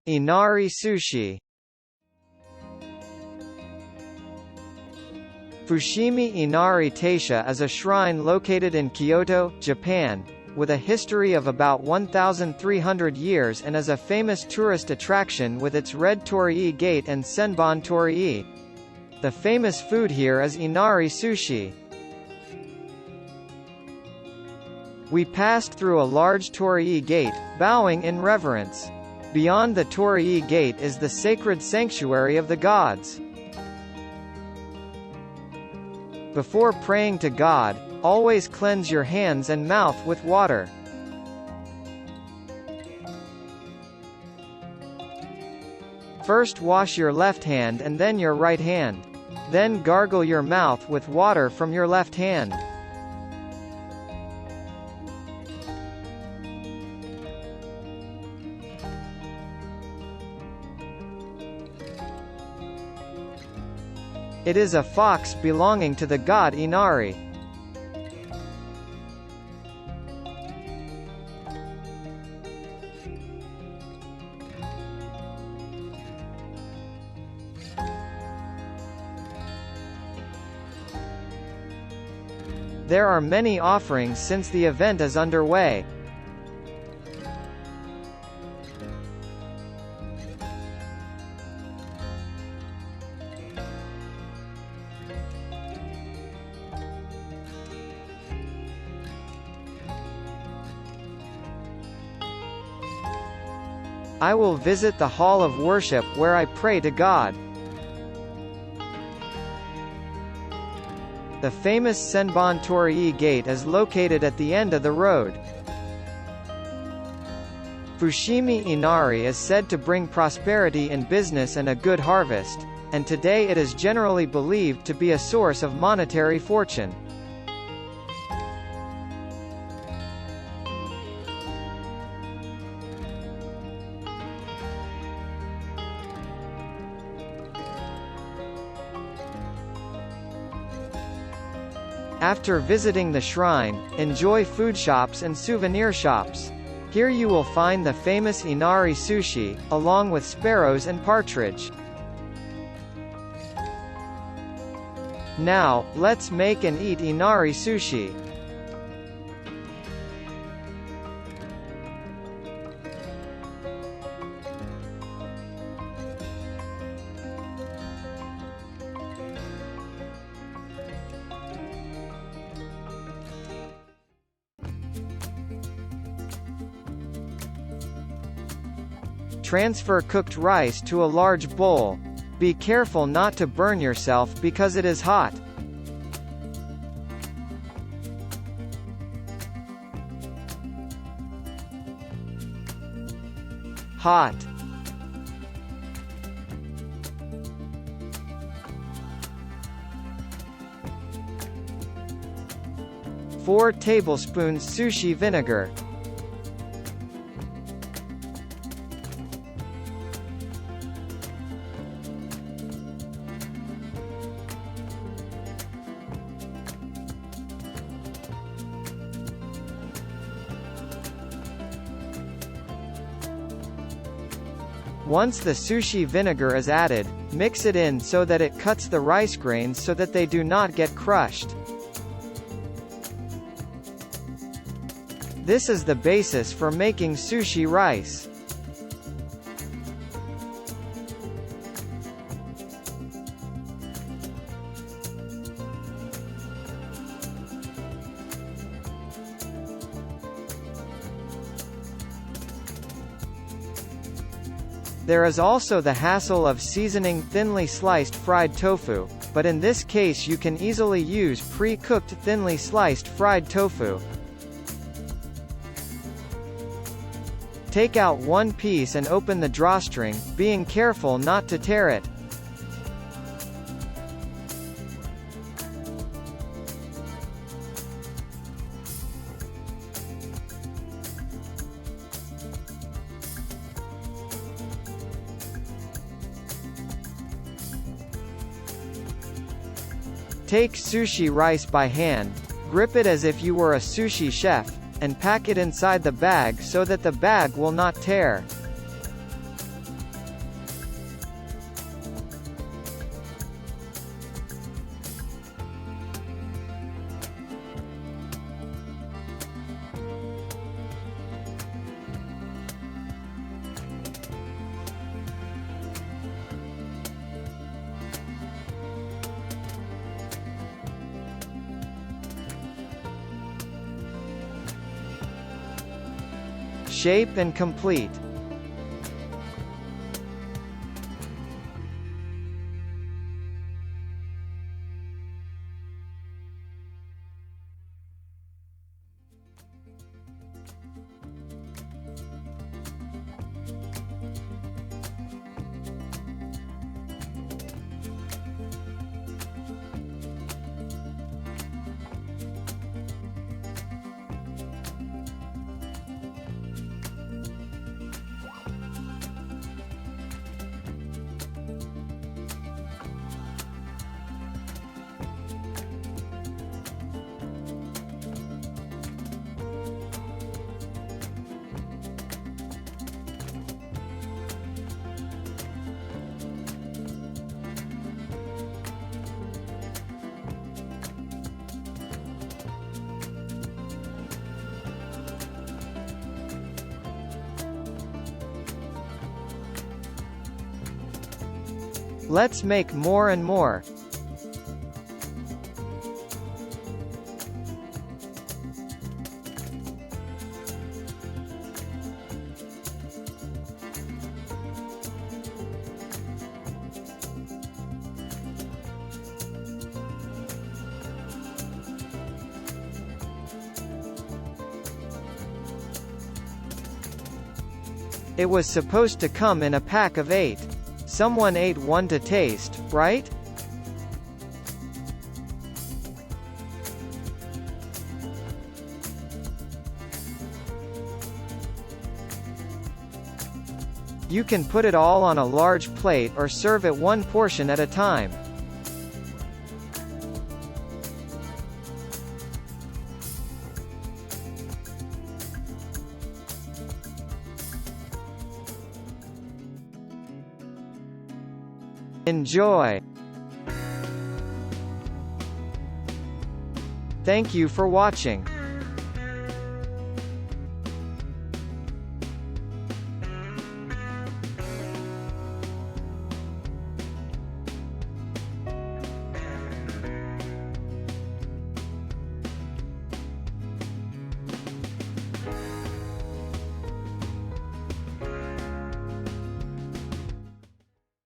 Inari Sushi. Fushimi Inari Taisha is a shrine located in Kyoto, Japan, with a history of about 1,300 years and is a famous tourist attraction with its Red Torii Gate and Senbon Torii. The famous food here is Inari Sushi. We passed through a large Torii Gate, bowing in reverence. Beyond the Torii Gate is the sacred sanctuary of the gods. Before praying to God, always cleanse your hands and mouth with water. First wash your left hand and then your right hand. Then gargle your mouth with water from your left hand. It is a fox belonging to the god Inari. There are many offerings since the event is underway. I will visit the hall of worship where I pray to God. The famous Senbon Torii Gate is located at the end of the road. Fushimi Inari is said to bring prosperity in business and a good harvest, and today it is generally believed to be a source of monetary fortune. After visiting the shrine, enjoy food shops and souvenir shops. Here you will find the famous Inari Sushi, along with sparrows and partridge. Now, let's make and eat Inari Sushi. Transfer cooked rice to a large bowl. Be careful not to burn yourself because it is hot. Hot. Four tablespoons sushi vinegar. Once the sushi vinegar is added, mix it in so that it cuts the rice grains so that they do not get crushed. This is the basis for making sushi rice. There is also the hassle of seasoning thinly sliced fried tofu, but in this case you can easily use pre-cooked thinly sliced fried tofu. Take out one piece and open the drawstring, being careful not to tear it. Take sushi rice by hand, grip it as if you were a sushi chef, and pack it inside the bag so that the bag will not tear. shape and complete. Let's make more and more. It was supposed to come in a pack of 8. Someone ate one to taste, right? You can put it all on a large plate or serve it one portion at a time. Enjoy! Thank you for watching.